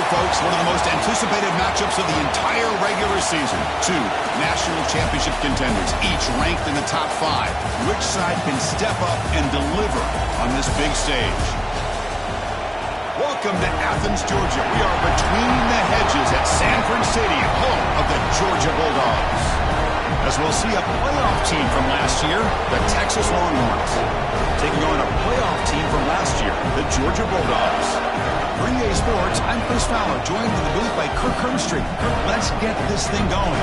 folks, one of the most anticipated matchups of the entire regular season. Two national championship contenders, each ranked in the top 5. Which side can step up and deliver on this big stage? Welcome to Athens, Georgia. We are between the hedges at Sanford Stadium, home of the Georgia Bulldogs. As we'll see a playoff team from last year, the Texas Longhorns, taking on a playoff team from last year, the Georgia Bulldogs. For EA Sports, I'm Chris Fowler, joined in the booth by Kirk Herbstreit. Kirk, let's get this thing going.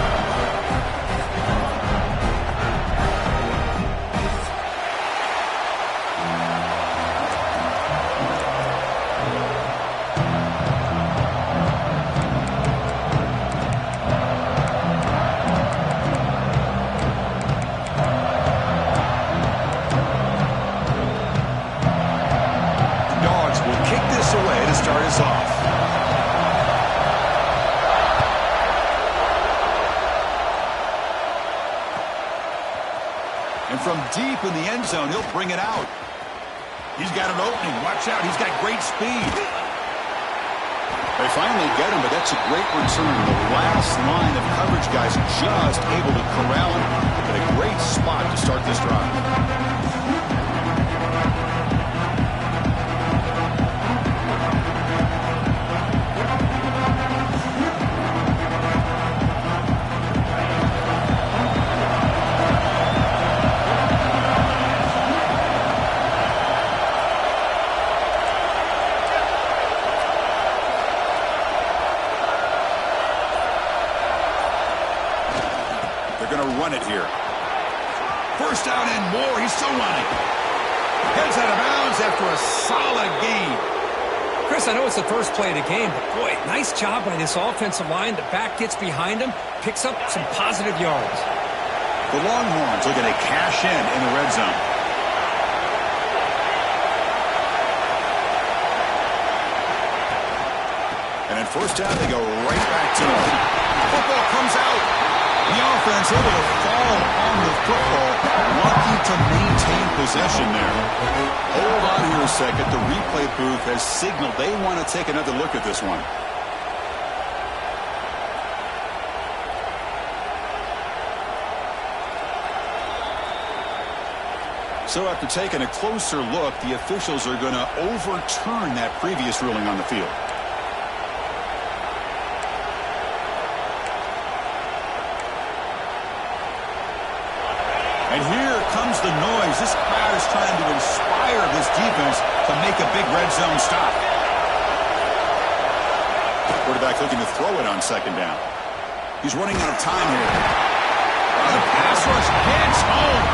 From deep in the end zone, he'll bring it out. He's got an opening. Watch out. He's got great speed. They finally get him, but that's a great return. The last line of coverage guys just able to corral him. But a great spot to start this drive. Run it here. First down and more. He's still running. Heads out of bounds after a solid gain. Chris, I know it's the first play of the game, but boy, nice job by this offensive line. The back gets behind him, picks up some positive yards. The Longhorns looking to cash in the red zone. And at first down, they go right back to him. Football comes out. The offense able to fall on the football, lucky to maintain possession there. Hold on here a second. The replay booth has signaled they want to take another look at this one. So after taking a closer look, the officials are going to overturn that previous ruling on the field. And here comes the noise. This crowd is trying to inspire this defense to make a big red zone stop. Quarterback looking to throw it on second down. He's running out of time here. Oh, the pass rush gets home.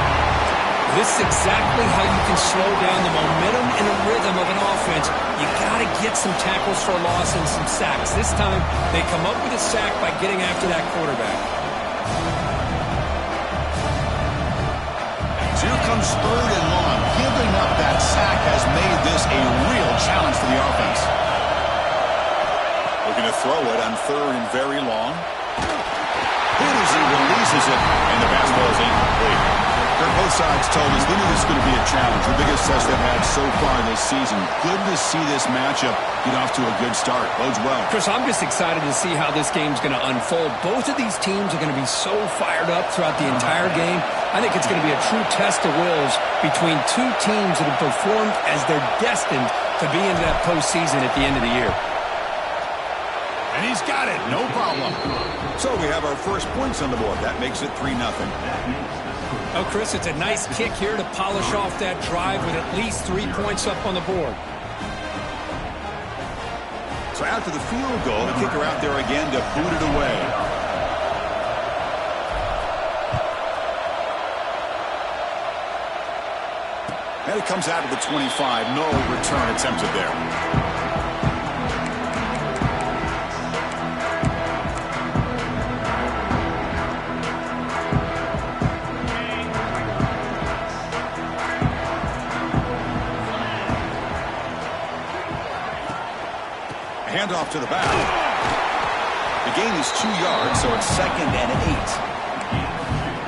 This is exactly how you can slow down the momentum and the rhythm of an offense. You got to get some tackles for a loss and some sacks. This time, they come up with a sack by getting after that quarterback. Here comes third and long. Giving up that sack has made this a real challenge for the offense. Looking to throw it on third and very long. Hit as he releases it, and the basketball is incomplete. Both sides told us they knew this was going to be a challenge, the biggest test they've had so far this season. Good to see this matchup get off to a good start. Bodes well. Chris, I'm just excited to see how this game's going to unfold. Both of these teams are going to be so fired up throughout the entire game. I think it's going to be a true test of wills between two teams that have performed as they're destined to be into that postseason at the end of the year. And he's got it. No problem. So we have our first points on the board. That makes it 3-0. Oh, Chris, it's a nice kick here to polish off that drive with at least 3 points up on the board. So after the field goal, the kicker out there again to boot it away. And it comes out of the 25. No return attempted there. Handoff to the back. The gain is 2 yards, so it's 2nd and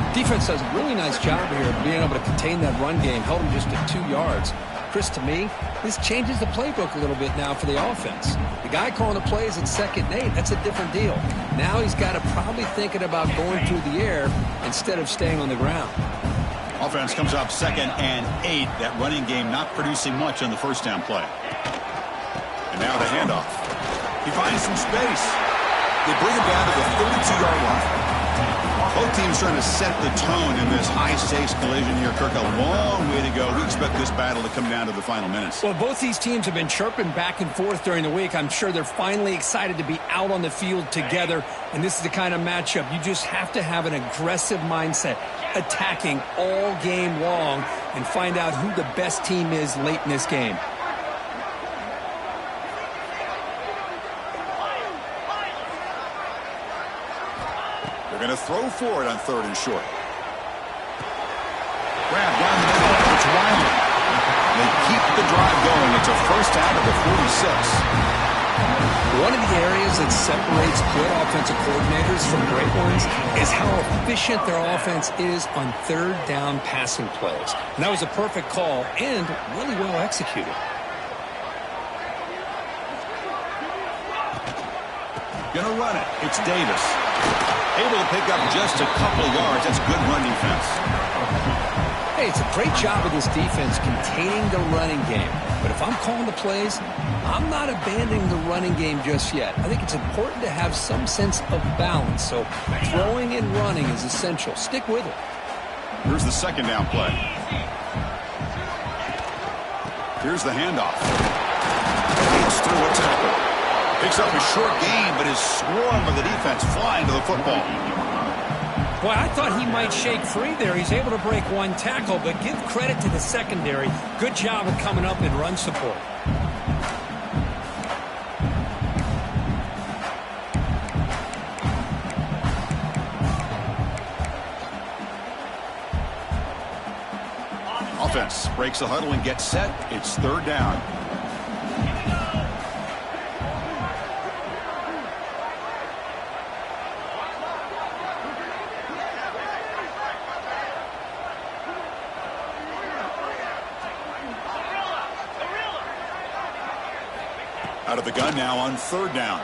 8. Defense does a really nice job here of being able to contain that run game. Held him just at 2 yards. Chris, to me, this changes the playbook a little bit now for the offense. The guy calling the plays at 2nd and 8, that's a different deal. Now he's got to probably thinking about going through the air instead of staying on the ground. Offense comes up 2nd and 8. That running game not producing much on the first down play. And now the handoff. He finds some space. They bring him down to the 32-yard line. Both teams trying to set the tone in this high-stakes collision here. Kirk, a long way to go. We expect this battle to come down to the final minutes. Well, both these teams have been chirping back and forth during the week. I'm sure they're finally excited to be out on the field together, and this is the kind of matchup you just have to have an aggressive mindset, attacking all game long, and find out who the best team is late in this game. Going to throw for it on 3rd and short. Grab down the middle. It's Riley. They keep the drive going. It's a first down at the 46. One of the areas that separates good offensive coordinators from great ones is how efficient their offense is on 3rd down passing plays. And that was a perfect call and really well executed. Going to run it. It's Davis. Able to pick up just a couple of yards. That's good run defense. Hey, it's a great job of this defense containing the running game. But if I'm calling the plays, I'm not abandoning the running game just yet. I think it's important to have some sense of balance. So throwing and running is essential. Stick with it. Here's the 2nd down play. Here's the handoff. It's through a tackle. Picks up a short gain, but his swarm of the defense flying to the football. Well, I thought he might shake free there. He's able to break one tackle, but give credit to the secondary. Good job of coming up in run support. Offense breaks the huddle and gets set. It's 3rd down. Out of the gun now on 3rd down.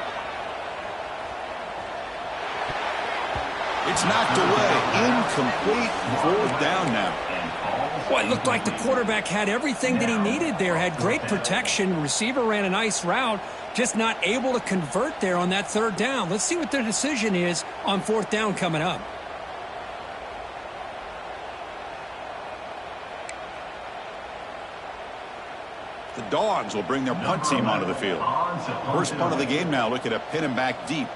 It's knocked away. Incomplete. 4th down now. Well, it looked like the quarterback had everything that he needed there. Had great protection. Receiver ran a nice route. Just not able to convert there on that 3rd down. Let's see what their decision is on 4th down coming up. The Dogs will bring their punt team onto the field. First punt of the game now. Look at a pin him back deep.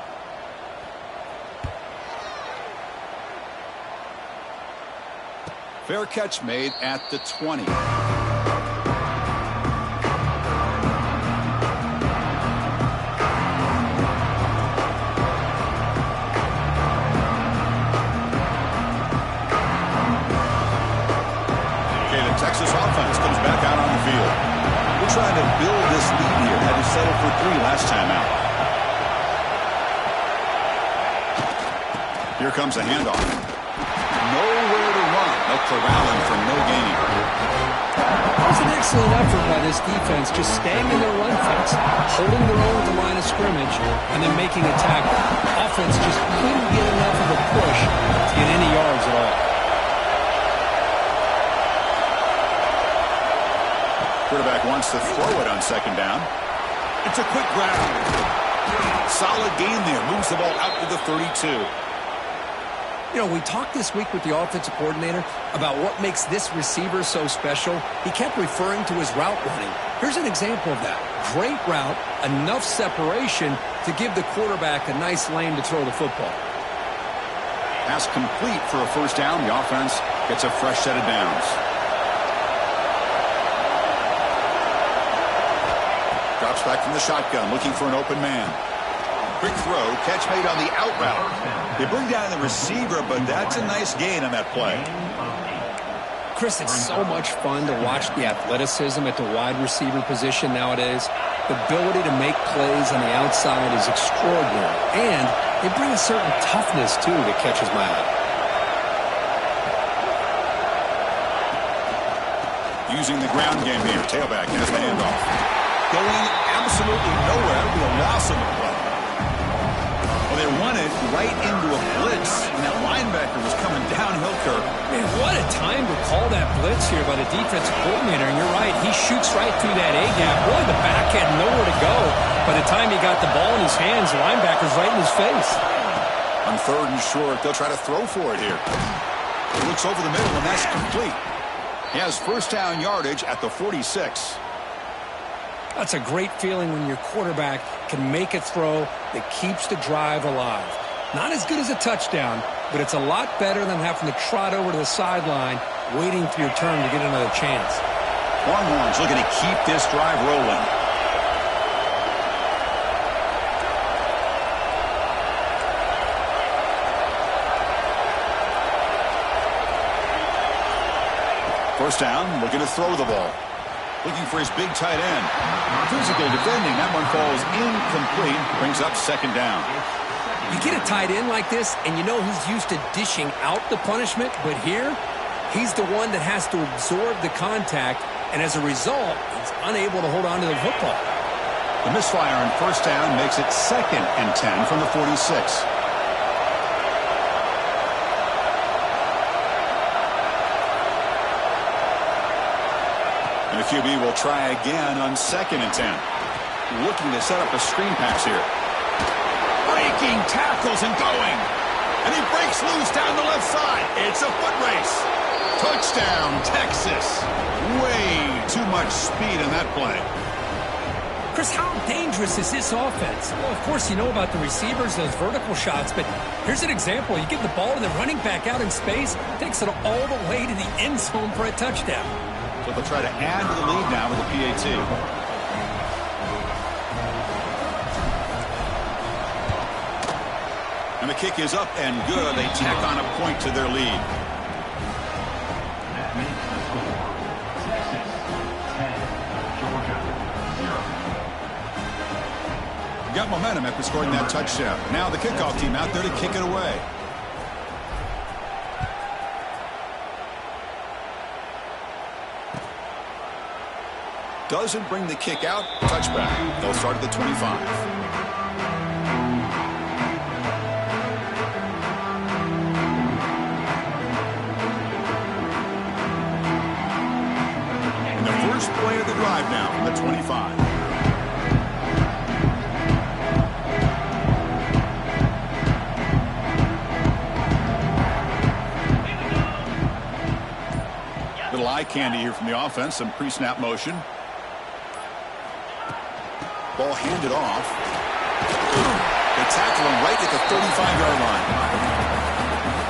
Fair catch made at the 20. Texas offense comes back out on the field. We're trying to build this lead here. Had to settle for 3 last time out. Here comes a handoff. Nowhere to run. They'll corral him for no gain. It was an excellent effort by this defense, just staying in their run fence, holding their own at the line of scrimmage, and then making a tackle. Offense just couldn't get enough of a push to get any yards at all. Quarterback wants to throw it on 2nd down. It's a quick grab. Solid gain there. Moves the ball out to the 32. You know, we talked this week with the offensive coordinator about what makes this receiver so special. He kept referring to his route running. Here's an example of that. Great route, enough separation to give the quarterback a nice lane to throw the football. Pass complete for a first down. The offense gets a fresh set of downs. Drops back from the shotgun, looking for an open man. Quick throw, catch made on the out route. They bring down the receiver, but that's a nice gain on that play. Chris, it's so much fun to watch the athleticism at the wide receiver position nowadays. The ability to make plays on the outside is extraordinary, and they bring a certain toughness, too, that catches my eye. using the ground game here. Tailback has the handoff. Going absolutely nowhere with a loss of the play. Well, they run it right into a blitz, and that linebacker was coming downhill, Kirk. Man, what a time to call that blitz here by the defensive coordinator. And you're right, he shoots right through that A-gap. Really, the back had nowhere to go. By the time he got the ball in his hands, the linebacker's right in his face. On 3rd and short, they'll try to throw for it here. He looks over the middle, and that's complete. He has first down yardage at the 46. That's a great feeling when your quarterback can make a throw that keeps the drive alive. Not as good as a touchdown, but it's a lot better than having to trot over to the sideline waiting for your turn to get another chance. Longhorns looking to keep this drive rolling. First down, looking to throw the ball. Looking for his big tight end. Physical defending. That one falls incomplete. Brings up second down. You get a tight end like this, and you know he's used to dishing out the punishment, but here, he's the one that has to absorb the contact, and as a result, he's unable to hold on to the football. The misfire on first down makes it 2nd and 10 from the 46. And the QB will try again on 2nd and 10. Looking to set up a screen pass here. Breaking tackles and going. And he breaks loose down the left side. It's a foot race. Touchdown, Texas. Way too much speed in that play. Chris, how dangerous is this offense? Well, of course, you know about the receivers, those vertical shots, but here's an example. You give the ball to the running back out in space, takes it all the way to the end zone for a touchdown. So they'll try to add to the lead now with the PAT. And the kick is up and good. They tack on a point to their lead. Got momentum after scoring that touchdown. Now the kickoff team out there to kick it away. Doesn't bring the kick out. Touchback. They'll start at the 25. And the first play of the drive now from the 25. Little eye candy here from the offense. Some pre-snap motion. Ball handed off. They tackle him right at the 35-yard line.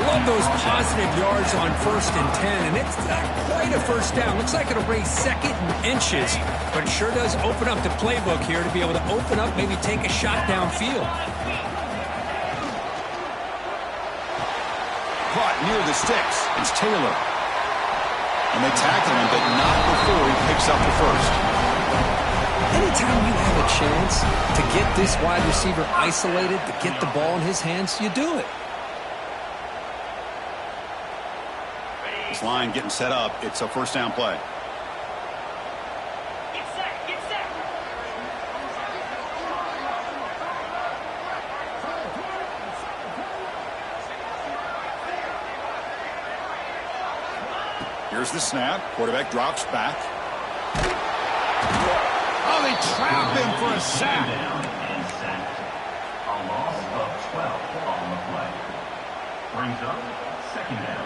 Love those positive yards on 1st and 10, and it's not quite a first down. Looks like it'll bring 2nd and inches, but it sure does open up the playbook here to be able to open up, maybe take a shot downfield. Caught near the sticks. It's Taylor. And they tackle him, but not before he picks up the first. Anytime you have a chance to get this wide receiver isolated, to get the ball in his hands, you do it. This line getting set up. It's a first down play. Get set, get set. Here's the snap. Quarterback drops back. Oh, they trap him for a sack. A loss of 12 on the play. Brings up 2nd down.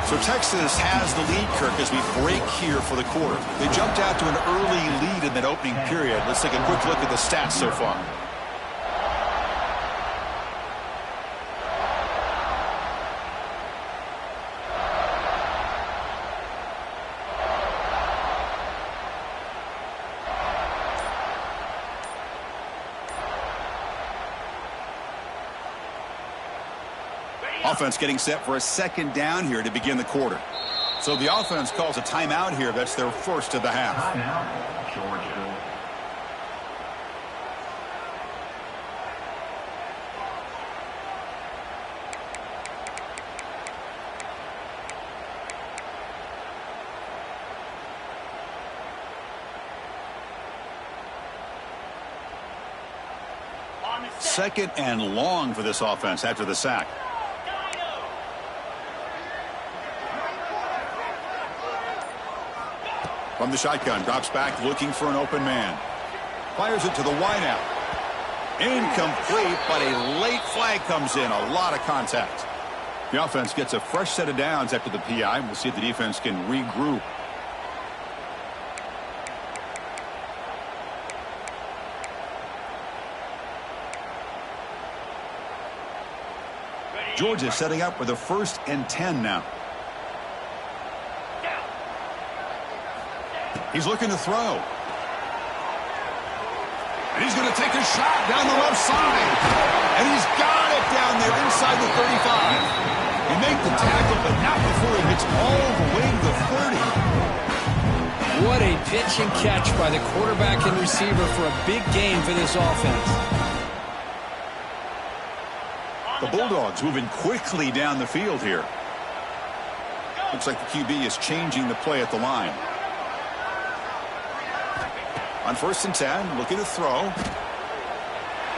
So Texas has the lead, Kirk, as we break here for the quarter. They jumped out to an early lead in that opening period. Let's take a quick look at the stats so far. Offense getting set for a 2nd down here to begin the quarter. So the offense calls a timeout here. That's their first of the half. Timeout, Georgia. second and long for this offense after the sack. From the shotgun, drops back looking for an open man. Fires it to the wideout. Incomplete, but a late flag comes in. A lot of contact. The offense gets a fresh set of downs after the PI. We'll see if the defense can regroup. Georgia setting up with a 1st and 10 now. He's looking to throw. And he's going to take a shot down the left side. And he's got it down there inside the 35. He made the tackle, but not before it hits all the way to the 30. What a pitch and catch by the quarterback and receiver for a big game for this offense. The Bulldogs moving quickly down the field here. Looks like the QB is changing the play at the line. On 1st and 10, looking to throw.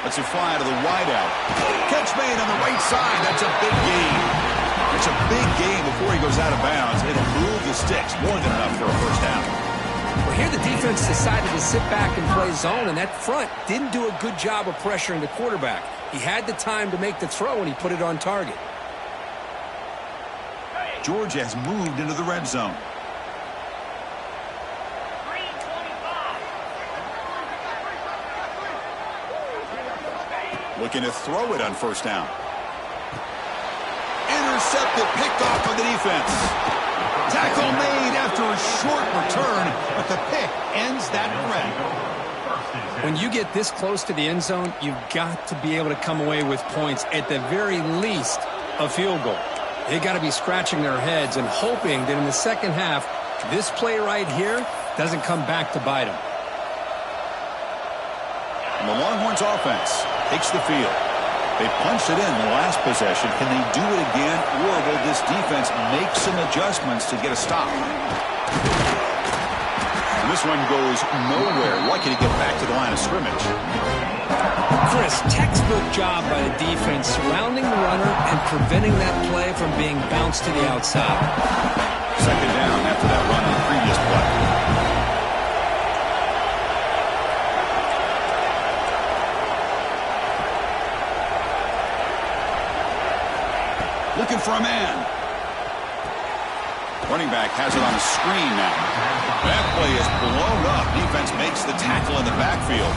Lets it fly out of the wideout. Catch made on the right side. That's a big gain. It's a big gain before he goes out of bounds. It'll move the sticks more than enough for a 1st down. Well, here the defense decided to sit back and play zone, and that front didn't do a good job of pressuring the quarterback. He had the time to make the throw, and he put it on target. Georgia has moved into the red zone. Looking to throw it on 1st down. Intercepted, picked off by the defense. Tackle made after a short return, but the pick ends that threat. When you get this close to the end zone, you've got to be able to come away with points, at the very least a field goal. They got to be scratching their heads and hoping that in the second half, this play right here doesn't come back to bite them. And the Longhorns offense takes the field. They punched it in the last possession. Can they do it again, or will this defense make some adjustments to get a stop? And this one goes nowhere. Lucky to get back to the line of scrimmage. Chris, textbook job by the defense surrounding the runner and preventing that play from being bounced to the outside. 2nd down after that run on the previous play. Looking for a man. Running back has it on a screen now. That play is blown up. Defense makes the tackle in the backfield.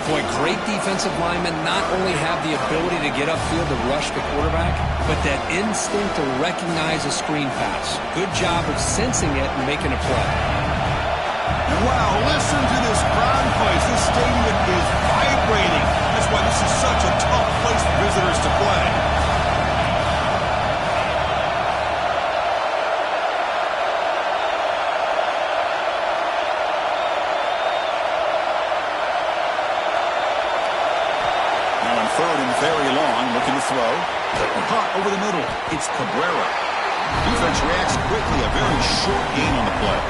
Boy, great defensive linemen not only have the ability to get upfield to rush the quarterback, but that instinct to recognize a screen pass. Good job of sensing it and making a play. Wow, listen to this crowd place. This stadium is vibrating. That's why this is such a tough place for visitors to play. Very long, looking to throw. Caught over the middle. It's Cabrera. Defense reacts quickly. A very short gain on the play.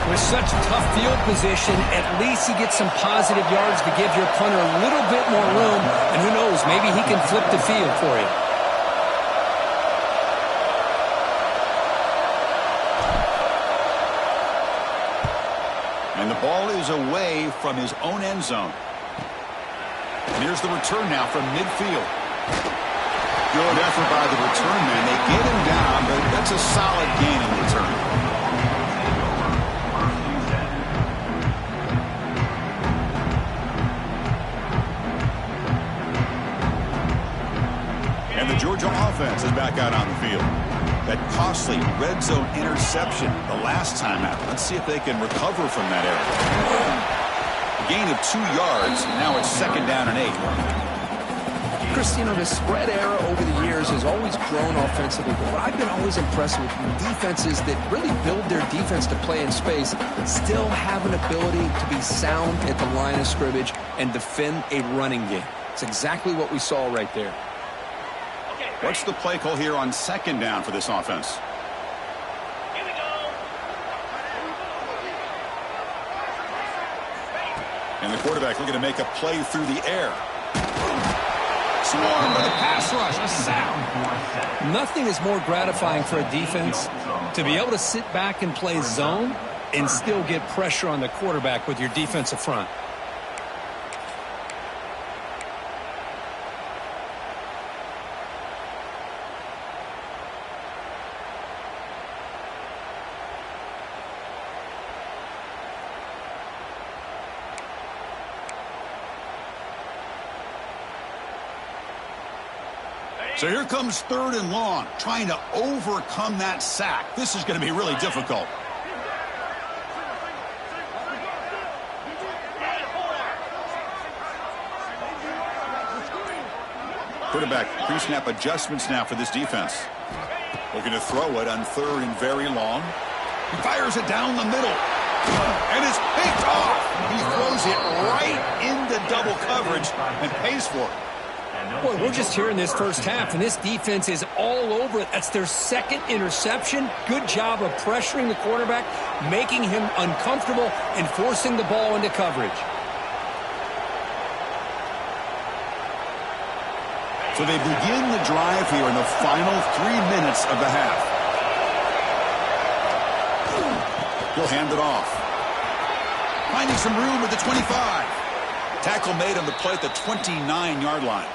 With such tough field position, at least he gets some positive yards to give your punter a little bit more room. And who knows, maybe he can flip the field for you. And the ball is away from his own end zone. And here's the return now from midfield. Good effort by the return man. They get him down, but that's a solid gain in return. And the Georgia offense is back out on the field. That costly red zone interception the last time out. Let's see if they can recover from that error. Gain of 2 yards. Now it's 2nd down and 8. Chris, you know, the spread era over the years has always grown offensively. But what I've been always impressed with defenses that really build their defense to play in space still have an ability to be sound at the line of scrimmage and defend a running game. It's exactly what we saw right there. What's the play call here on 2nd down for this offense? And the quarterback looking to make a play through the air. Swarmed by the pass rush. A sack. Nothing is more gratifying for a defense to be able to sit back and play zone and still get pressure on the quarterback with your defensive front. So here comes 3rd and long, trying to overcome that sack. This is going to be really difficult. Quarterback pre-snap adjustments now for this defense. Looking to throw it on 3rd and very long. He fires it down the middle. And it's picked off. He throws it right into double coverage and pays for it. Boy, we're just here in this first half, and this defense is all over it. That's their 2nd interception. Good job of pressuring the quarterback, making him uncomfortable, and forcing the ball into coverage. So they begin the drive here in the final 3 minutes of the half. He'll hand it off. Finding some room at the 25. Tackle made on the play at the 29-yard line.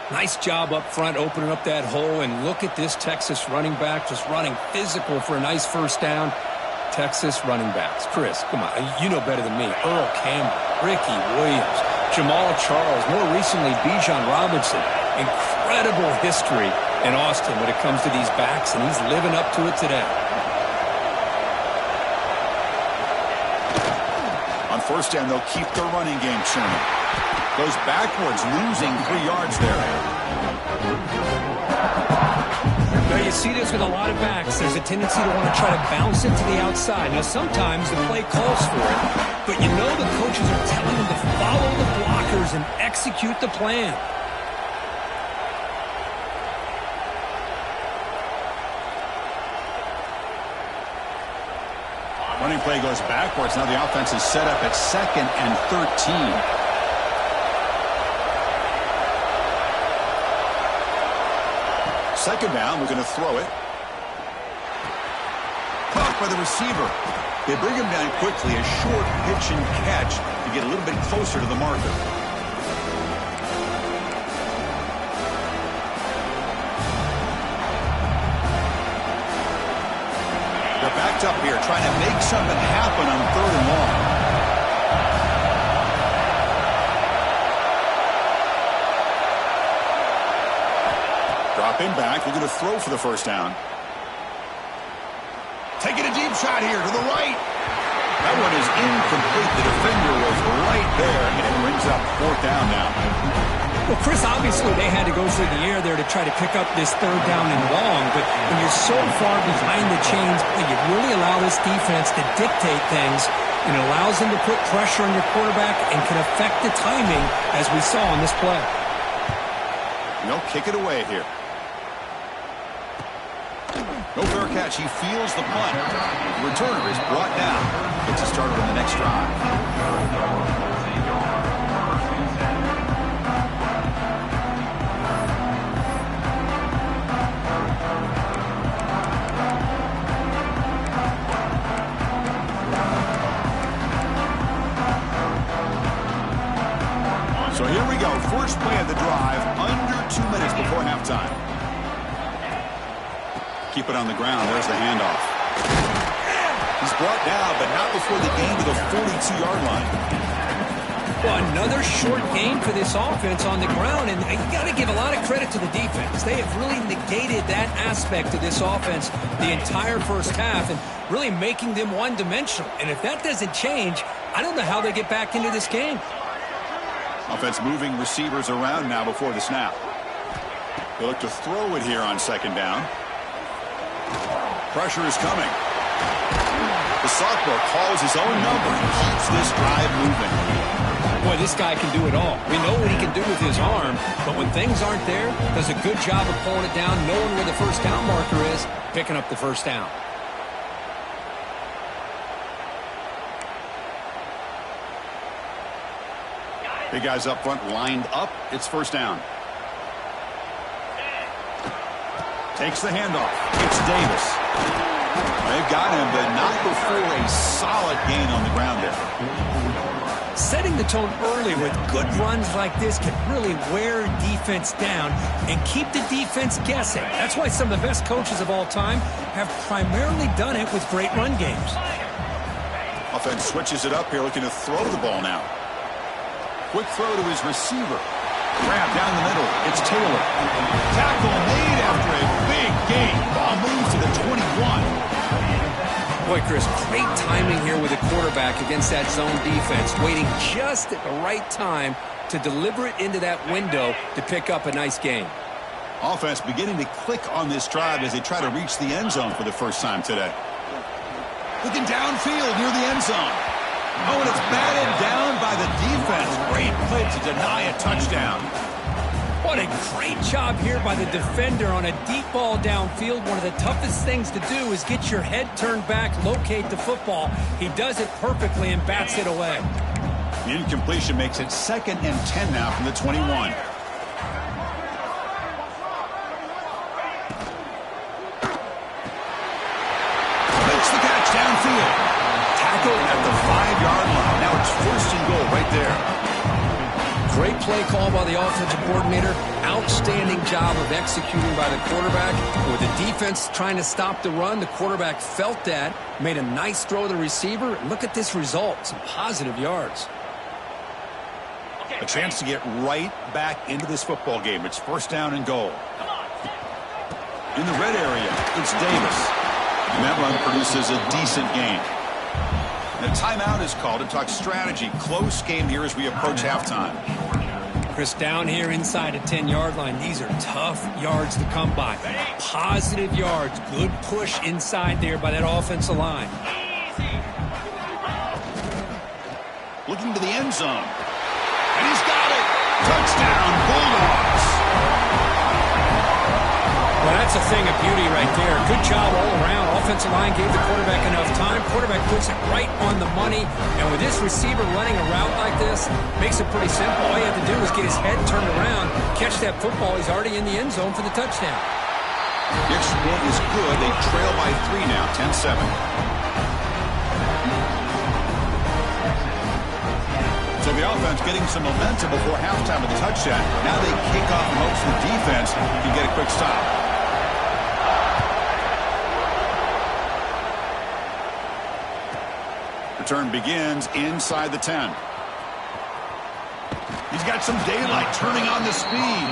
Nice job up front, opening up that hole, and look at this Texas running back just running physical for a nice first down. Texas running backs. Chris, come on, you know better than me. Earl Campbell, Ricky Williams, Jamal Charles, more recently Bijan Robinson. Incredible history in Austin when it comes to these backs, and he's living up to it today. On first down, they'll keep their running game churning. Goes backwards, losing 3 yards there. Now you see this with a lot of backs. There's a tendency to want to try to bounce it to the outside. Now sometimes the play calls for it, but you know the coaches are telling them to follow the blockers and execute the plan. Running play goes backwards. Now the offense is set up at 2nd and 13. Second down, we're going to throw it. Caught by the receiver. They bring him down quickly, a short pitch and catch to get a little bit closer to the marker. They're backed up here, trying to make something happen on 3rd and long. Dropping back, we're going to throw for the first down. Taking a deep shot here to the right. That one is incomplete. The defender was right there, and it brings up 4th down now. Well, Chris, obviously they had to go for the air there to try to pick up this 3rd down and long, but when you're so far behind the chains, you really allow this defense to dictate things, and it allows them to put pressure on your quarterback and can affect the timing, as we saw on this play. They'll kick it away here. No fair catch. He feels the punt. The returner is brought down. Gets us started on the next drive. So here we go. First play of the drive. Under 2 minutes before halftime. Keep it on the ground. There's the handoff. He's brought down, but not before the gain to the 42-yard line. Well, another short gain for this offense on the ground, and you got to give a lot of credit to the defense. They have really negated that aspect of this offense the entire first half and really making them one-dimensional. And if that doesn't change, I don't know how they get back into this game. Offense moving receivers around now before the snap. They look to throw it here on 2nd down. Pressure is coming. The sophomore calls his own number and keeps this drive moving. Boy, this guy can do it all. We know what he can do with his arm, but when things aren't there, does a good job of pulling it down, knowing where the first down marker is, picking up the first down. Big guys up front lined up. It's first down. Takes the handoff. It's Davis. They've got him, but not before a solid gain on the ground there. Setting the tone early with good runs like this can really wear defense down and keep the defense guessing. That's why some of the best coaches of all time have primarily done it with great run games. Offense switches it up here, looking to throw the ball now. Quick throw to his receiver. Grab down the middle. It's Taylor. Tackle made after a big gain. Ball moves to the 21. Boy, Chris, great timing here with the quarterback against that zone defense, waiting just at the right time to deliver it into that window to pick up a nice gain. Offense beginning to click on this drive as they try to reach the end zone for the first time today. Looking downfield near the end zone. Oh, and it's batted down by the defense. Great play to deny a touchdown. What a great job here by the defender on a deep ball downfield. One of the toughest things to do is get your head turned back, locate the football. He does it perfectly and bats it away. The incompletion makes it 2nd and 10 now from the 21. Makes the catch downfield. Tackled at the 5-yard line. Now it's 1st and goal right there. Great play call by the offensive coordinator. Outstanding job of executing by the quarterback. With the defense trying to stop the run, the quarterback felt that, made a nice throw to the receiver. Look at this result. Some positive yards. A chance to get right back into this football game. It's 1st down and goal. In the red area, it's Davis. And that run produces a decent gain. And a timeout is called to talk strategy. Close game here as we approach halftime. Chris, down here inside the 10-yard line, these are tough yards to come by. Positive yards. Good push inside there by that offensive line. Looking to the end zone. And he's got it. Touchdown, Bulldogs. Well, that's a thing of beauty right there. Good job all around. Offensive line gave the quarterback enough time. Quarterback puts it right on the money. And with this receiver running a route like this, makes it pretty simple. All you have to do is get his head turned around, catch that football. He's already in the end zone for the touchdown. The extra point is good. They trail by 3 now, 10-7. So the offense getting some momentum before halftime with the touchdown. Now they kick off and hopes the defense can get a quick stop. Return begins inside the 10. He's got some daylight turning on the speed.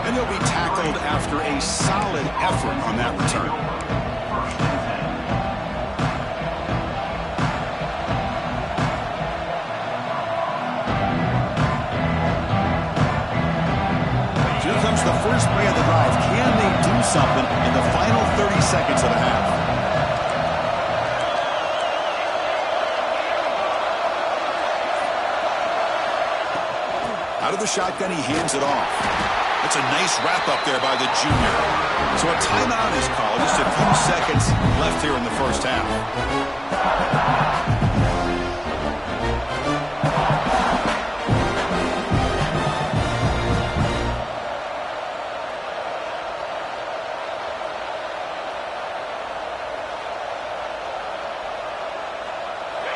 And he'll be tackled after a solid effort on that return. Here comes the first play of the drive. Can they do something in the final 30 seconds of the half? Out of the shotgun, he hands it off. That's a nice wrap-up there by the junior. So a timeout is called. Just a few seconds left here in the first half.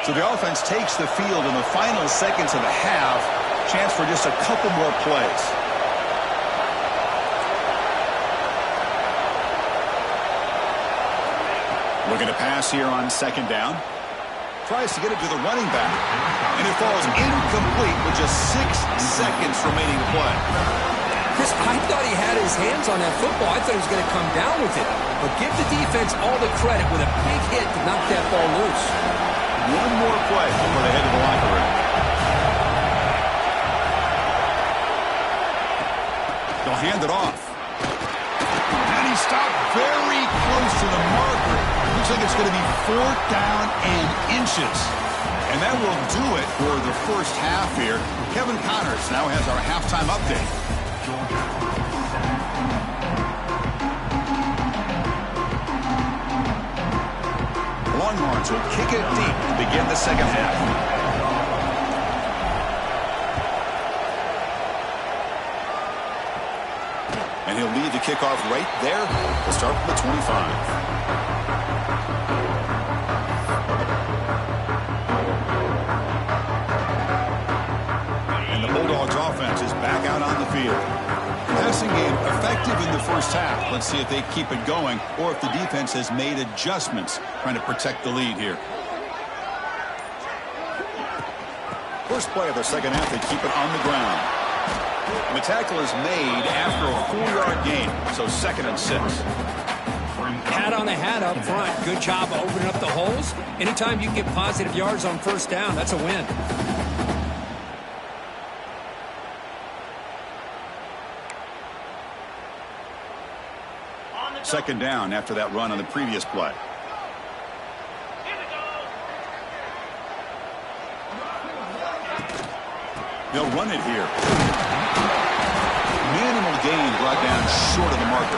So the offense takes the field in the final seconds of the half. Chance for just a couple more plays. Looking to pass here on 2nd down. Tries to get it to the running back. And it falls incomplete with just 6 seconds remaining to play. Chris, I thought he had his hands on that football. I thought he was going to come down with it. But give the defense all the credit with a big hit to knock that ball loose. One more play before they head to the locker room. They'll hand it off. And he stopped very close to the marker. Looks like it's going to be 4th down and inches. And that will do it for the first half here. Kevin Connors now has our halftime update. The Longhorns will kick it deep to begin the second half. he'll leave the kickoff right there. We'll start from the 25. Bulldogs offense is back out on the field. Passing game effective in the first half. Let's see if they keep it going or if the defense has made adjustments trying to protect the lead here. First play of the second half, they keep it on the ground. And the tackle is made after a 4-yard gain, so 2nd and 6. Hat on the hat up front. Good job opening up the holes. Anytime you can get positive yards on first down, that's a win. Second down after that run on the previous play. They'll run it here. Minimal gain brought down short of the marker.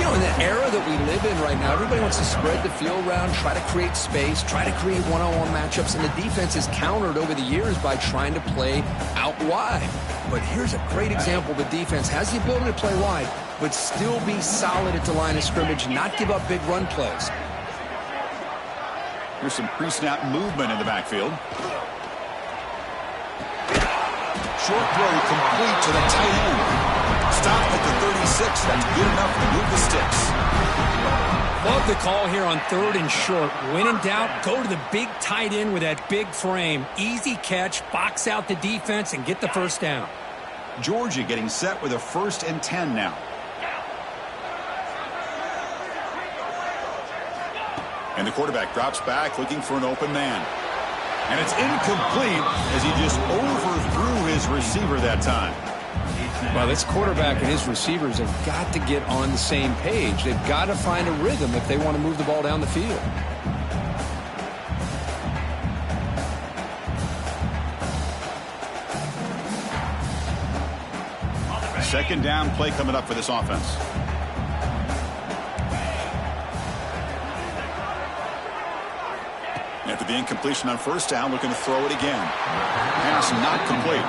You know, in the era that we live in right now, everybody wants to spread the field around, try to create space, try to create one-on-one matchups, and the defense is countered over the years by trying to play out wide. But here's a great example. The defense has the ability to play wide, but still be solid at the line of scrimmage, not give up big run plays. Here's some pre-snap movement in the backfield. Short throw complete to the tight end. Stop at the 36. That's good enough to move the sticks. Love the call here on 3rd and short. When in doubt, go to the big tight end with that big frame. Easy catch, box out the defense, and get the first down. Georgia getting set with a 1st and 10 now. And the quarterback drops back looking for an open man. And it's incomplete as he just overthrew his receiver that time. Well, this quarterback and his receivers have got to get on the same page. They've got to find a rhythm if they want to move the ball down the field. Second down play coming up for this offense. After the incompletion on first down, looking to throw it again. Pass not complete.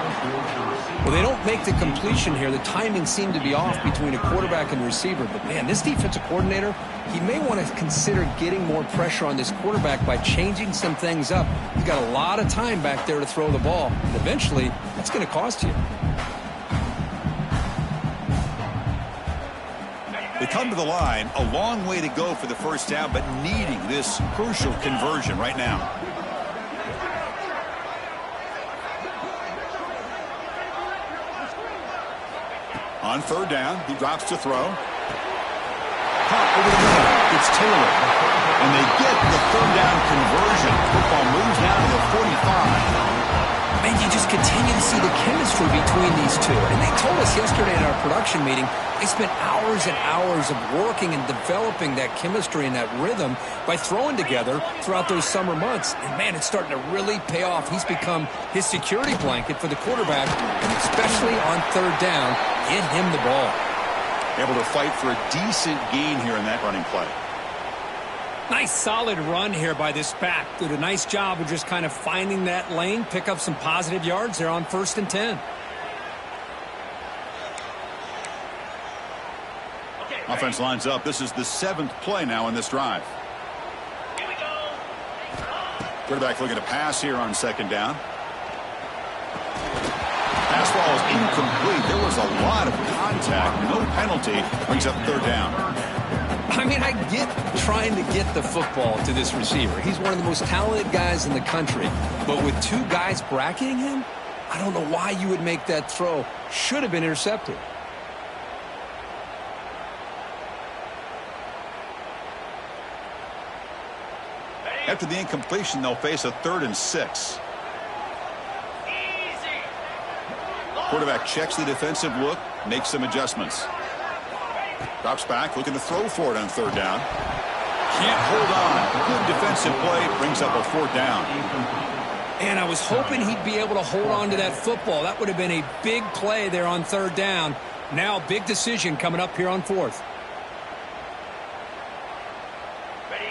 Well, they don't make the completion here. The timing seemed to be off between a quarterback and receiver. But, man, this defensive coordinator, he may want to consider getting more pressure on this quarterback by changing some things up. He's got a lot of time back there to throw the ball. And eventually, that's going to cost you. They come to the line, a long way to go for the first down, but needing this crucial conversion right now. On 3rd down, he drops to throw. Caught over the middle. It's Taylor. And they get the 3rd down conversion. Football moves down to the 45. Man, you just continue to see the chemistry between these two. And they told us yesterday in our production meeting, they spent hours and hours of working and developing that chemistry and that rhythm by throwing together throughout those summer months. And, man, it's starting to really pay off. He's become his security blanket for the quarterback, and especially on 3rd down, get him the ball. Able to fight for a decent gain here in that running play. Nice solid run here by this back. Did a nice job of just kind of finding that lane, pick up some positive yards there on 1st and 10. Offense lines up. This is the 7th play now in this drive. Here we go. Quarterback looking to pass here on 2nd down. Pass ball is incomplete. There was a lot of contact. No penalty. Brings up 3rd down. I mean, I get trying to get the football to this receiver. He's one of the most talented guys in the country. But with 2 guys bracketing him, I don't know why you would make that throw. Should have been intercepted. After the incompletion, they'll face a 3rd and 6. Quarterback checks the defensive look, makes some adjustments. Drops back, looking to throw for it on 3rd down. Can't hold on. Good defensive play, brings up a 4th down. And I was hoping he'd be able to hold on to that football. That would have been a big play there on 3rd down. Now, big decision coming up here on 4th.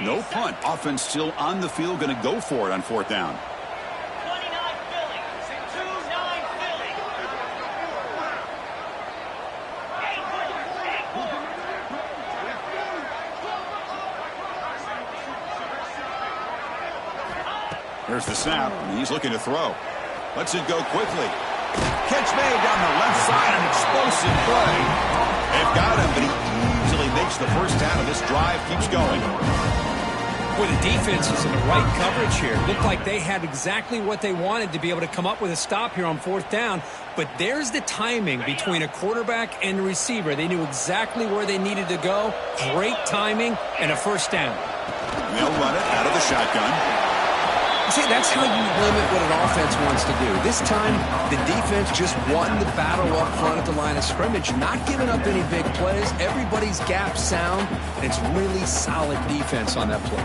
No punt. Offense still on the field, going to go for it on 4th down. 29 Philly. 2-9 Philly. Here's the snap, and he's looking to throw. Lets it go quickly. Catch made down the left side, an explosive play. They've got him, but he easily makes the first down of this drive, keeps going. Boy, the defense is in the right coverage here. Looked like they had exactly what they wanted to be able to come up with a stop here on 4th down. But there's the timing between a quarterback and the receiver. They knew exactly where they needed to go. Great timing and a first down. And they'll run it out of the shotgun. See, that's how you limit what an offense wants to do. This time, the defense just won the battle up front at the line of scrimmage, not giving up any big plays. Everybody's gap sound, and it's really solid defense on that play.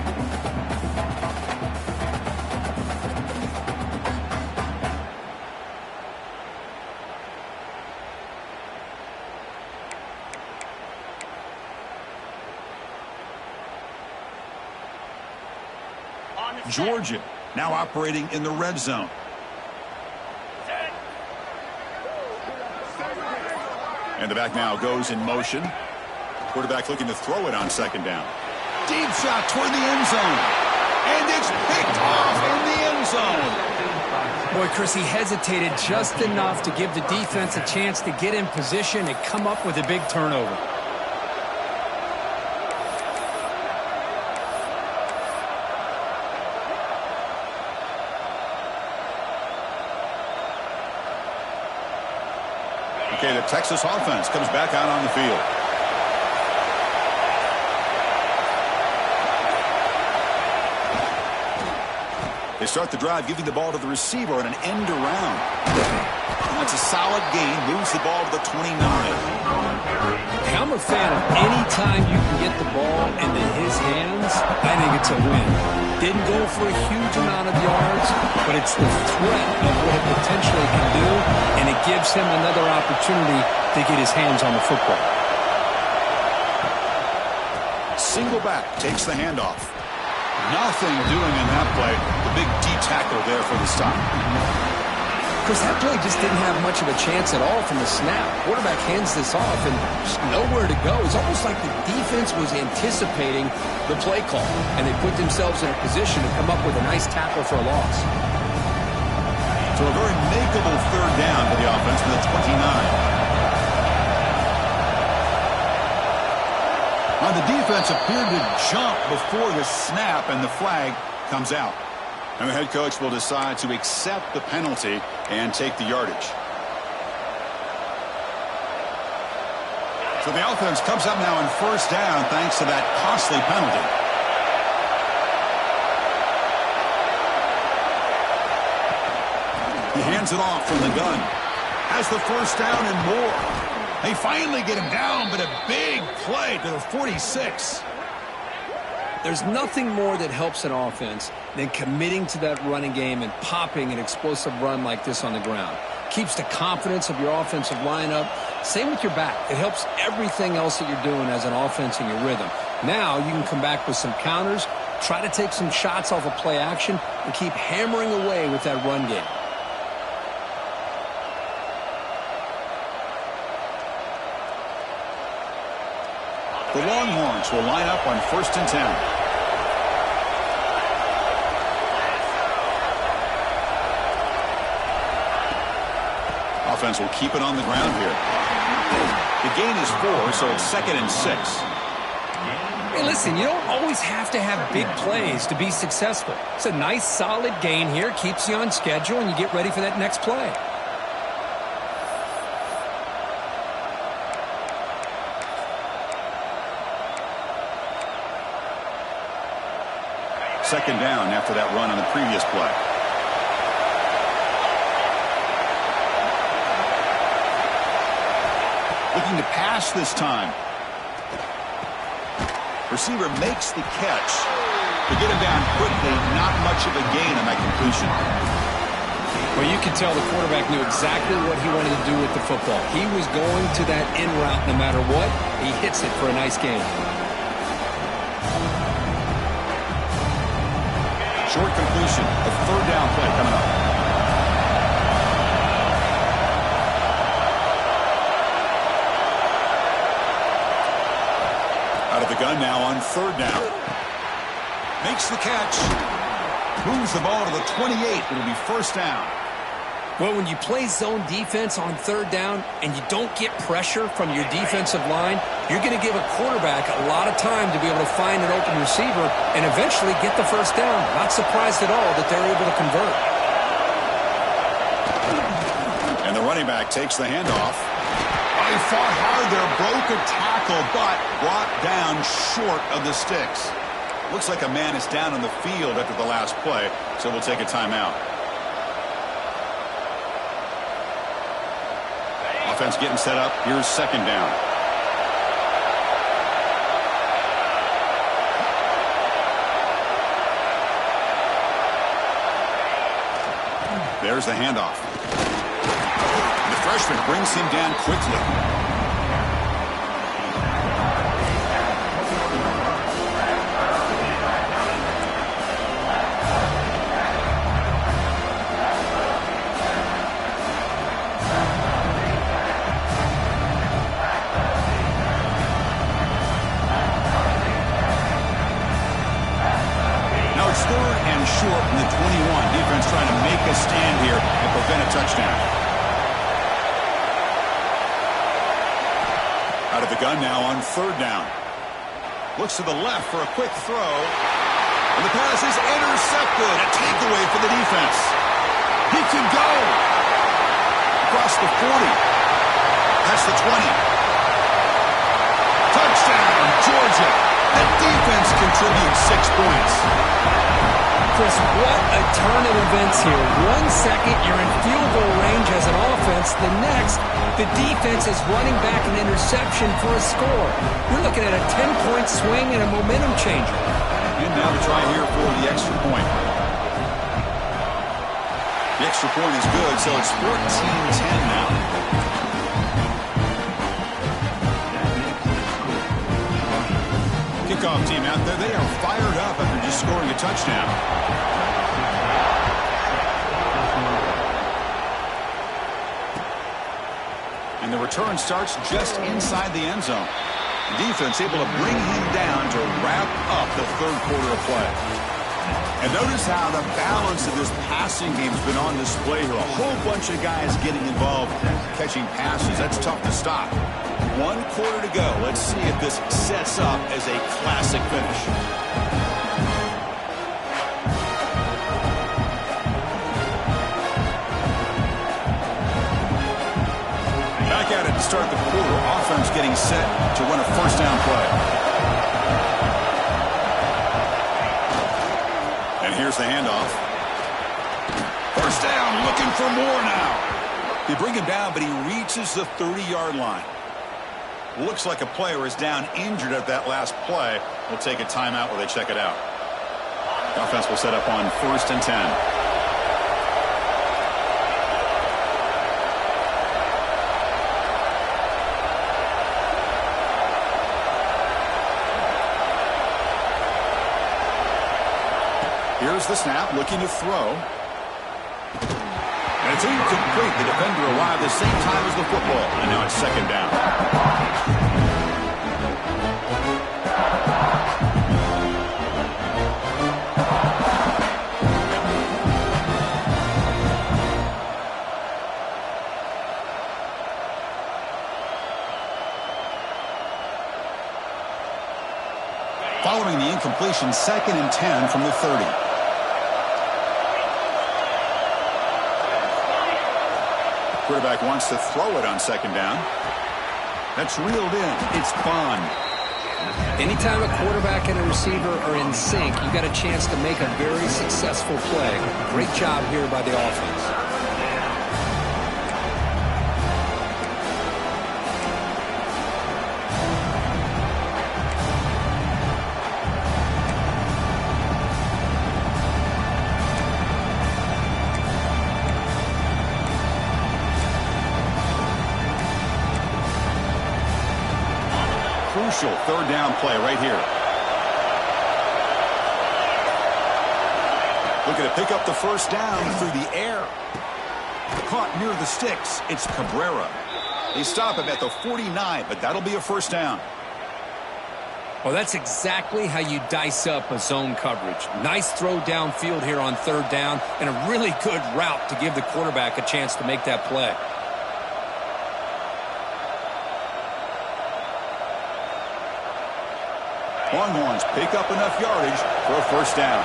Georgia now operating in the red zone. And the back now goes in motion. Quarterback looking to throw it on 2nd down. Deep shot toward the end zone. And it's picked off in the end zone. Boy, Chris, he hesitated just enough to give the defense a chance to get in position and come up with a big turnover. Okay, the Texas offense comes back out on the field. They start the drive giving the ball to the receiver on an end around. That's a solid gain. Moves the ball to the 29. I'm a fan of any time you can get the ball into his hands. I think it's a win. Didn't go for a huge amount of yards, but it's the threat of what it potentially can do, and it gives him another opportunity to get his hands on the football. Single back takes the handoff. Nothing doing in that play. The big D tackle there for the stop. Chris, that play just didn't have much of a chance at all from the snap. Quarterback hands this off and just nowhere to go. It's almost like the defense was anticipating the play call, and they put themselves in a position to come up with a nice tackle for a loss. So a very makeable 3rd down for the offense for the 29. Now the defense appeared to jump before the snap, and the flag comes out. And the head coach will decide to accept the penalty and take the yardage. So the offense comes up now on 1st down thanks to that costly penalty. He hands it off from the gun. Has the 1st down and more. They finally get him down, but a big play to the 46. There's nothing more that helps an offense than committing to that running game and popping an explosive run like this on the ground. Keeps the confidence of your offensive lineup. Same with your back. It helps everything else that you're doing as an offense in your rhythm. Now you can come back with some counters, try to take some shots off of play action, and keep hammering away with that run game. The Longhorns will line up on 1st and 10. Offense will keep it on the ground here. The gain is 4, so it's 2nd and 6. Hey, listen, you don't always have to have big plays to be successful. It's a nice, solid gain here. Keeps you on schedule, and you get ready for that next play. Second down after that run on the previous play. Looking to pass this time. Receiver makes the catch. To get him down quickly, not much of a gain on that completion. Well, you can tell the quarterback knew exactly what he wanted to do with the football. He was going to that in route no matter what. He hits it for a nice gain. Short completion, a 3rd down play coming up. Out of the gun now on 3rd down. Makes the catch. Moves the ball to the 28. It'll be first down. Well, when you play zone defense on third down and you don't get pressure from your defensive line, you're going to give a quarterback a lot of time to be able to find an open receiver and eventually get the first down. Not surprised at all that they're able to convert. And the running back takes the handoff. He fought hard there, broke a tackle, but brought down short of the sticks. Looks like a man is down on the field after the last play, so we'll take a timeout. Offense getting set up. Here's second down. There's the handoff. The freshman brings him down quickly. Short from the 21. Defense trying to make a stand here and prevent a touchdown. Out of the gun now on third down. Looks to the left for a quick throw. And the pass is intercepted. A takeaway for the defense. He can go. Across the 40. That's the 20. Touchdown, Georgia. The defense contributes 6 points. Chris, what a turn of events here. 1 second, you're in field goal range as an offense. The next, the defense is running back an interception for a score. You're looking at a 10-point swing and a momentum changer. And now to try here for the extra point. The extra point is good, so it's 14-10 now. Kickoff team out there, they are fired up after just scoring a touchdown. And the return starts just inside the end zone. The defense able to bring him down to wrap up the third quarter of play. And notice how the balance of this passing game has been on display here. A whole bunch of guys getting involved catching passes. That's tough to stop. 1 quarter to go. Let's see if this sets up as a classic finish. Back at it to start the quarter. Offense getting set to run a first down play. And here's the handoff. First down, looking for more now. They bring him down, but he reaches the 30-yard line. Looks like a player is down injured at that last play. We'll take a timeout while they check it out. The offense will set up on 1st and 10. Here's the snap, looking to throw. And it's incomplete. The defender arrived the same time as the football. And now it's second down. Following the incompletion, 2nd and 10 from the 30. Quarterback wants to throw it on second down. That's reeled in. It's Bond. Anytime a quarterback and a receiver are in sync, you got a chance to make a very successful play. Great job here by the offense. Crucial third down play right here. Looking to pick up the first down through the air. Caught near the sticks. It's Cabrera. They stop him at the 49, but that'll be a first down. Well, that's exactly how you dice up a zone coverage. Nice throw downfield here on third down, and a really good route to give the quarterback a chance to make that play. Longhorns pick up enough yardage for a first down.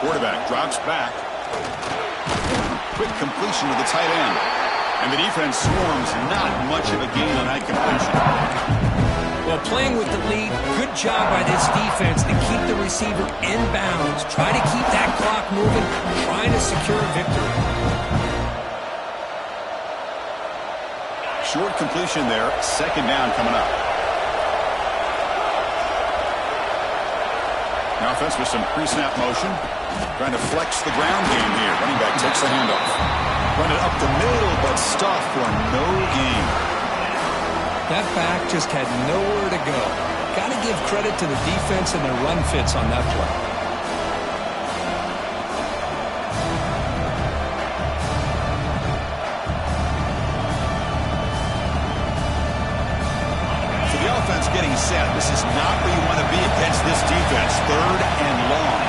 Quarterback drops back. Quick completion to the tight end. And the defense swarms. Not much of a gain on that completion. Well, playing with the lead, good job by this defense to keep the receiver in bounds. Try to keep that clock moving, trying to secure a victory. Short completion there. Second down coming up. Now offense with some pre-snap motion. Trying to flex the ground game here. Running back takes the handoff. Run it up the middle, but stuff for no gain. That back just had nowhere to go. Got to give credit to the defense and their run fits on that play. So the offense getting set. This is not where you want to be against this defense. Third and long.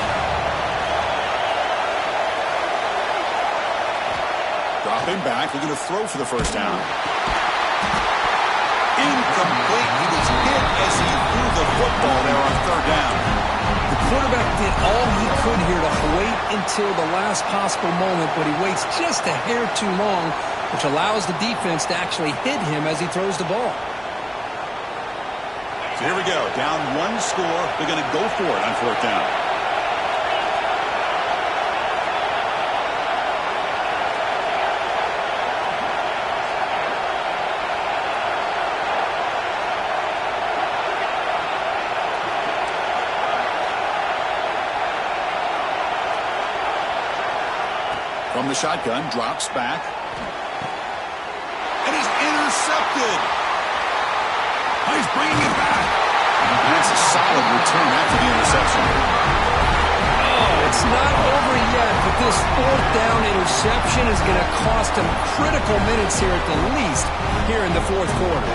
Dropping back, looking to throw for the first down. Incomplete. He was hit as he threw the football there on third down. The quarterback did all he could here to wait until the last possible moment, but he waits just a hair too long, which allows the defense to actually hit him as he throws the ball. So here we go. Down one score. They're going to go for it on fourth down. From the shotgun, drops back. And he's intercepted. Oh, he's bringing it back. And that's a solid return after the interception. Oh, it's not over yet, but this fourth down interception is going to cost him critical minutes here at the least here in the fourth quarter.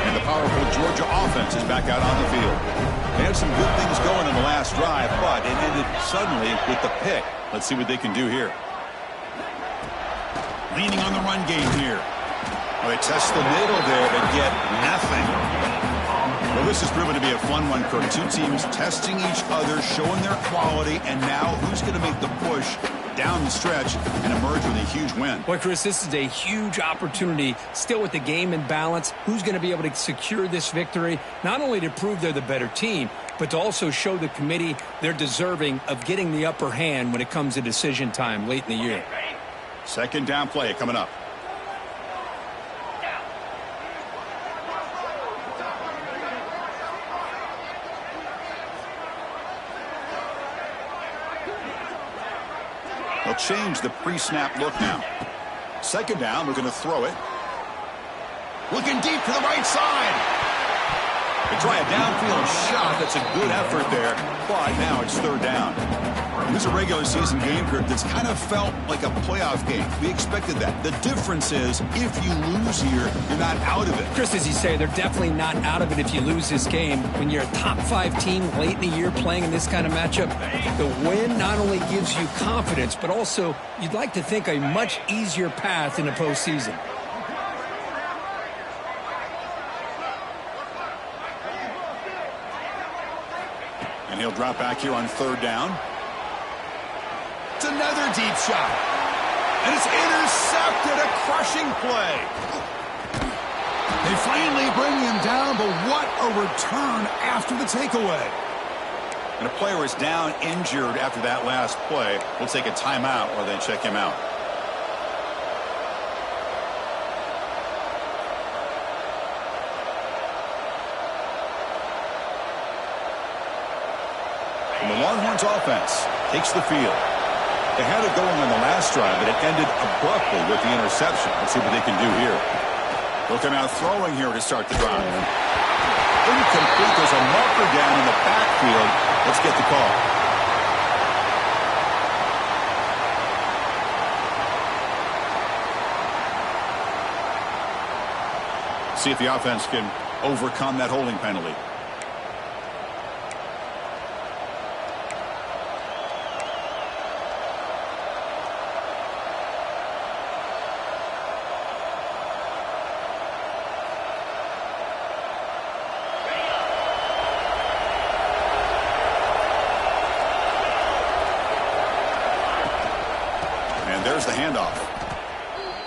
And the powerful Georgia offense is back out on the field. They had some good things going in the last drive, but it ended suddenly with the pick. Let's see what they can do here. Leaning on the run game here. Well, they test the middle there, but get nothing. Well, this has proven to be a fun one, Kirk. Two teams testing each other, showing their quality, and now who's going to make the push down the stretch and emerge with a huge win? Boy, Chris, this is a huge opportunity. Still with the game in balance, who's going to be able to secure this victory? Not only to prove they're the better team, but to also show the committee they're deserving of getting the upper hand when it comes to decision time late in the year. Second down play coming up. They'll change the pre-snap look now. Second down, we're going to throw it. Looking deep to the right side. They try a downfield shot. That's a good effort there, but now it's third down. This is a regular season game group that's kind of felt like a playoff game. We expected that. The difference is if you lose here, you're not out of it. Chris, as you say, they're definitely not out of it if you lose this game. When you're a top-5 team late in the year playing in this kind of matchup, the win not only gives you confidence, but also you'd like to think a much easier path in the postseason. And he'll drop back here on third down. It's another deep shot. And it's intercepted. A crushing play. They finally bring him down, but what a return after the takeaway. And a player is down injured after that last play. We'll take a timeout or they check him out. And the Longhorns offense takes the field. They had it going on the last drive, but it ended abruptly with the interception. Let's see what they can do here. They'll come out throwing here to start the drive. Incomplete. There's a marker down in the backfield. Let's get the call. See if the offense can overcome that holding penalty. And there's the handoff.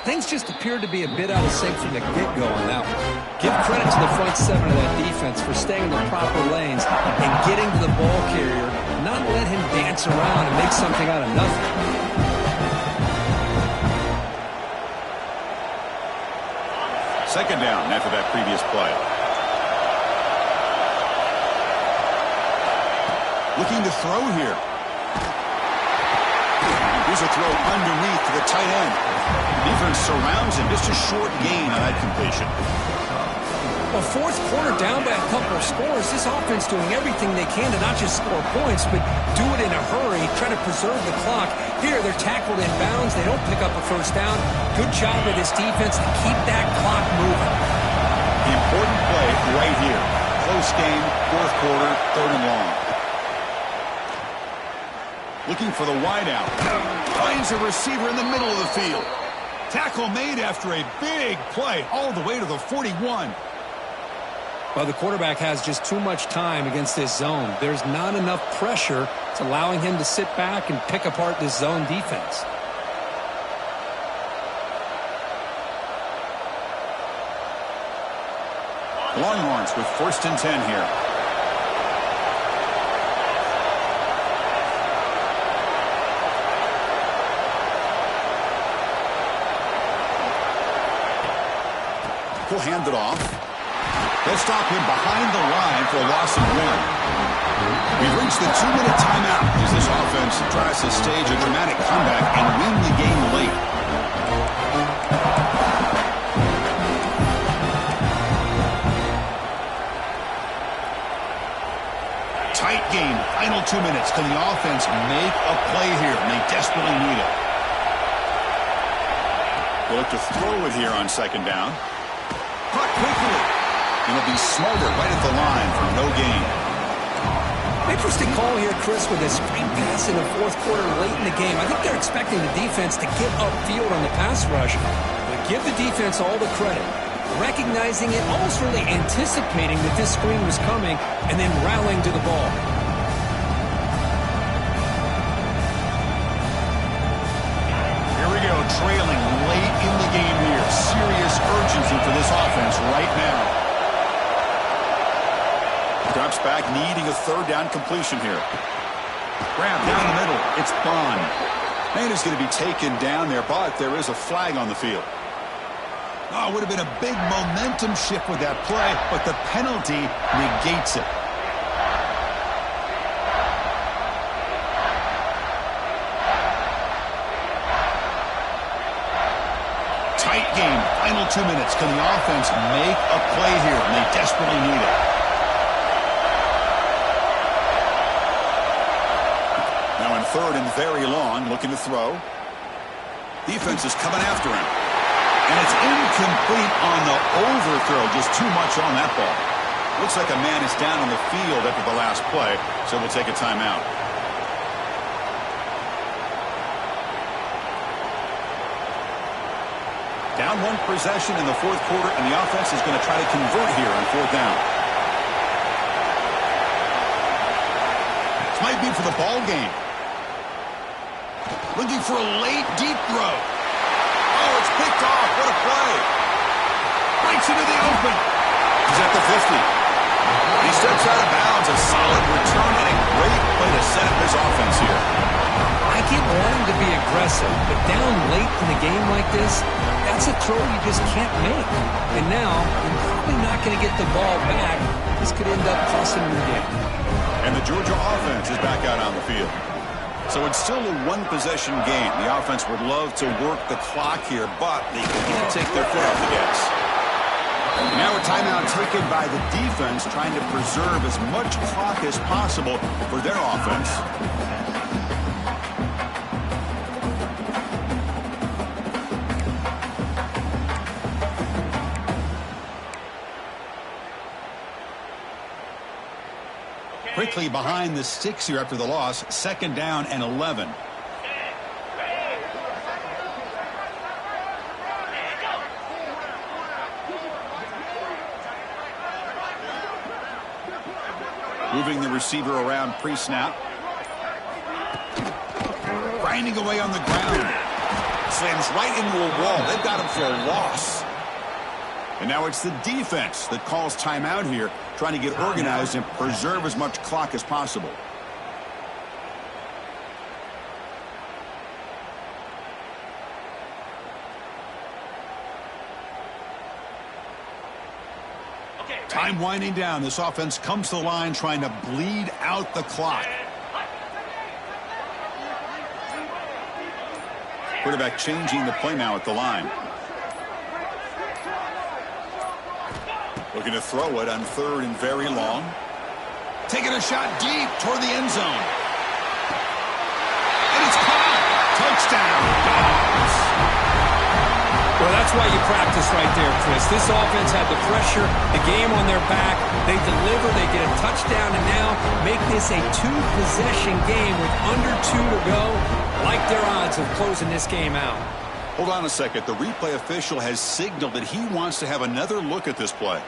Things just appeared to be a bit out of sync from the get-go on that one. Give credit to the front seven of that defense for staying in the proper lanes and getting to the ball carrier, not let him dance around and make something out of nothing. Second down after that previous play. Looking to throw here. Here's a throw underneath to the tight end. The defense surrounds him. Just a short gain on that completion. Well, fourth quarter down by a couple of scores. This offense doing everything they can to not just score points, but do it in a hurry, try to preserve the clock. Here, they're tackled in bounds. They don't pick up a first down. Good job by this defense to keep that clock moving. The important play right here. Close game, fourth quarter, third and long. Looking for the wideout. Finds a receiver in the middle of the field. Tackle made after a big play all the way to the 41. Well, the quarterback has just too much time against this zone. There's not enough pressure. It's allowing him to sit back and pick apart this zone defense. Longhorns with 1st and 10 here. He'll hand it off. They'll stop him behind the line for a loss of 1. We've reached the 2-minute timeout as this offense tries to stage a dramatic comeback and win the game late. Tight game, final 2 minutes. Can the offense make a play here? And they desperately need it. They'll look to throw it here on second down. Caught quickly. And it'll be smothered right at the line for no gain. Interesting call here, Chris, with a screen pass in the fourth quarter late in the game. I think they're expecting the defense to get upfield on the pass rush. But give the defense all the credit. Recognizing it, almost really anticipating that this screen was coming, and then rallying to the ball. Here we go, trailing late in the game here. Serious urgency for this offense right now. Drops back, needing a third down completion here. Grab down the middle. It's Bond. Man is going to be taken down there, but there is a flag on the field. Oh, it would have been a big momentum shift with that play, but the penalty negates it. Tight game, final 2 minutes. Can the offense make a play here? And they desperately need it. Now in third and very long, looking to throw. Defense is coming after him. And it's incomplete on the overthrow. Just too much on that ball. Looks like a man is down on the field after the last play, so we'll take a timeout. Down one possession in the fourth quarter, and the offense is going to try to convert here on fourth down. This might be for the ball game. Looking for a late, deep throw. Oh, it's picked off. What a play. Breaks into the open. He's at the 50. He steps out of bounds. A solid return and a great play to set up his offense here. I get wanting to be aggressive, but down late in the game like this, that's a throw you just can't make. And now, you're probably not going to get the ball back. This could end up costing you the game. And the Georgia offense is back out on the field. So it's still a one-possession game. The offense would love to work the clock here, but they can't take their foot off the gas. Now a timeout taken by the defense, trying to preserve as much clock as possible for their offense. Quickly behind the sticks here after the loss. 2nd down and 11. Moving the receiver around pre-snap. Grinding away on the ground. Slams right into a wall. They've got him for a loss. And now it's the defense that calls timeout here, trying to get organized and preserve as much clock as possible. Time winding down. This offense comes to the line trying to bleed out the clock. Quarterback changing the play now at the line. Looking to throw it on 3rd and very long. Taking a shot deep toward the end zone. And it's caught. Touchdown, Dogs. Well, that's why you practice right there, Chris. This offense had the pressure, the game on their back. They deliver, they get a touchdown, and now make this a 2-possession game with under 2 to go. Like their odds of closing this game out. Hold on a second. The replay official has signaled that he wants to have another look at this play.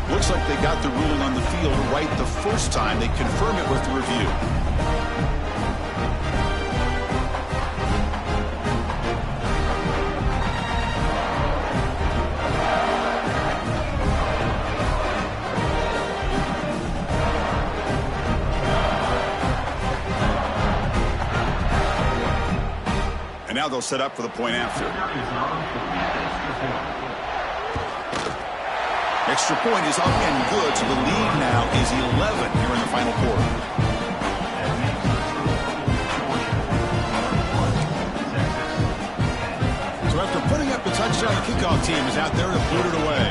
Looks like they got the ruling on the field right the first time. They confirm it with the review. And now they'll set up for the point after. Extra point is up and good, so the lead now is 11 here in the final quarter. So after putting up the touchdown, the kickoff team is out there to put it away.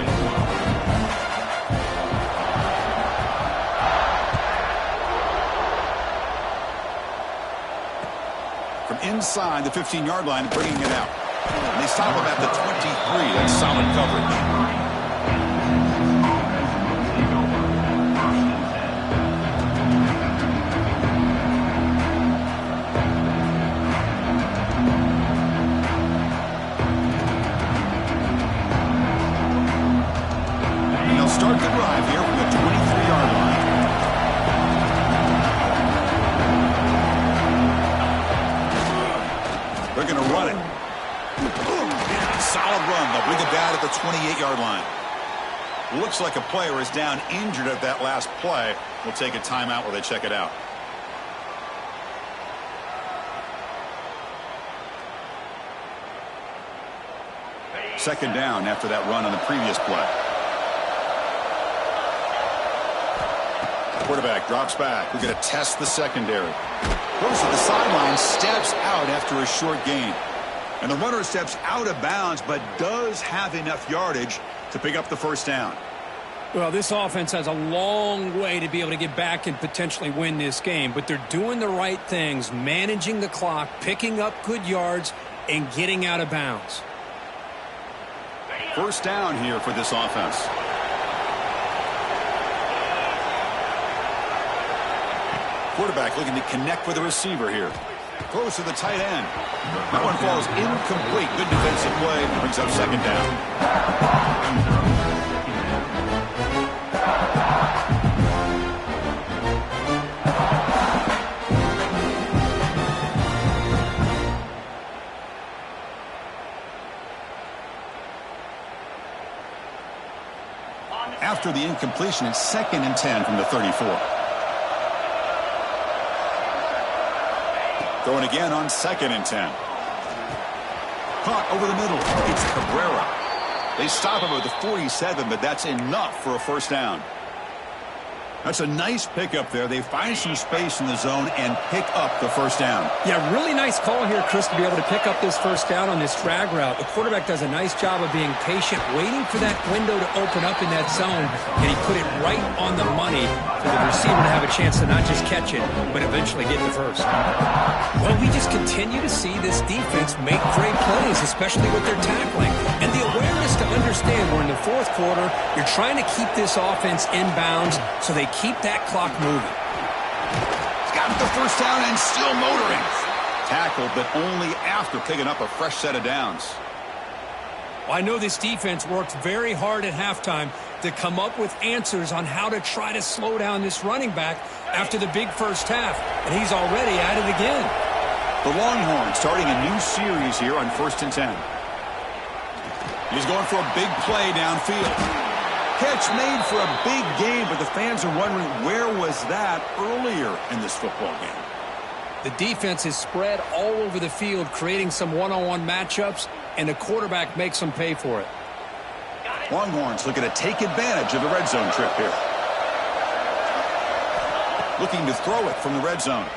From inside the 15-yard line, bringing it out. And they stop him at the 23. That's solid coverage. Start the drive here from the 23-yard line. They're going to run it. Solid run. They'll bring it down at the 28-yard line. Looks like a player is down injured at that last play. We'll take a timeout while they check it out. Second down after that run on the previous play. Quarterback drops back. We're going to test the secondary. Goes to the sideline, steps out after a short gain. And the runner steps out of bounds, but does have enough yardage to pick up the first down. Well, this offense has a long way to be able to get back and potentially win this game, but they're doing the right things, managing the clock, picking up good yards, and getting out of bounds. First down here for this offense. Quarterback looking to connect with the receiver here. Throws to the tight end. That one falls incomplete. Good defensive play. Brings up second down. After the incompletion, it's 2nd and 10 from the 34. Throwing again on 2nd and 10. Caught over the middle. It's Cabrera. They stop him at the 47, but that's enough for a first down. That's a nice pickup there. They find some space in the zone and pick up the first down. Yeah, really nice call here, Chris, to be able to pick up this first down on this drag route. The quarterback does a nice job of being patient, waiting for that window to open up in that zone, and he put it right on the money for the receiver to have a chance to not just catch it, but eventually get the first. Well, we just continue to see this defense make great plays, especially with their tackling. And the awareness to understand we're in the fourth quarter, you're trying to keep this offense inbounds so they keep that clock moving. He's got the first down and still motoring. Tackled, but only after picking up a fresh set of downs. Well, I know this defense worked very hard at halftime to come up with answers on how to try to slow down this running back after the big first half, and he's already at it again. The Longhorns starting a new series here on 1st and 10. He's going for a big play downfield. Catch made for a big game, but the fans are wondering where was that earlier in this football game. The defense is spread all over the field, creating some one-on-one matchups, and the quarterback makes them pay for it. Longhorns looking to take advantage of the red zone trip here. Looking to throw it from the red zone.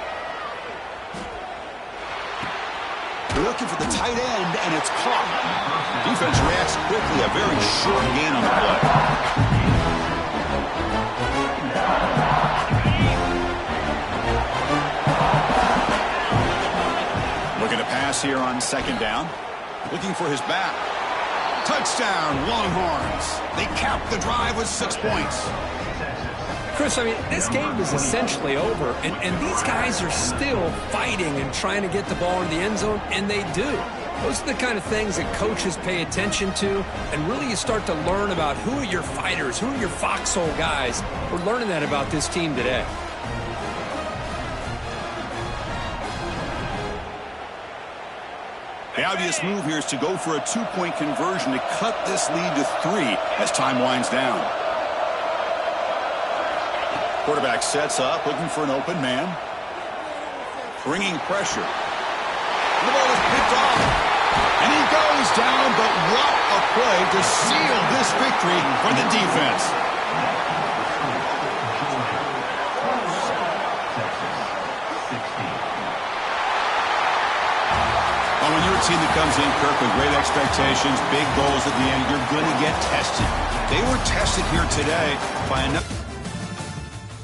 They're looking for the tight end, and it's caught. Defense reacts quickly. A very short gain on the play. Looking to pass here on 2nd down. Looking for his back. Touchdown, Longhorns. They cap the drive with 6 points. Chris, I mean, this game is essentially over, and these guys are still fighting and trying to get the ball in the end zone, and they do. Those are the kind of things that coaches pay attention to, and really you start to learn about who are your fighters, who are your foxhole guys. We're learning that about this team today. The obvious move here is to go for a 2-point conversion to cut this lead to 3 as time winds down. Quarterback sets up, looking for an open man. Bringing pressure. The ball is picked off. And he goes down, but what a play to seal this victory for the defense. Well, when you're a team that comes in, Kirk, with great expectations, big goals at the end, you're going to get tested. They were tested here today by enough.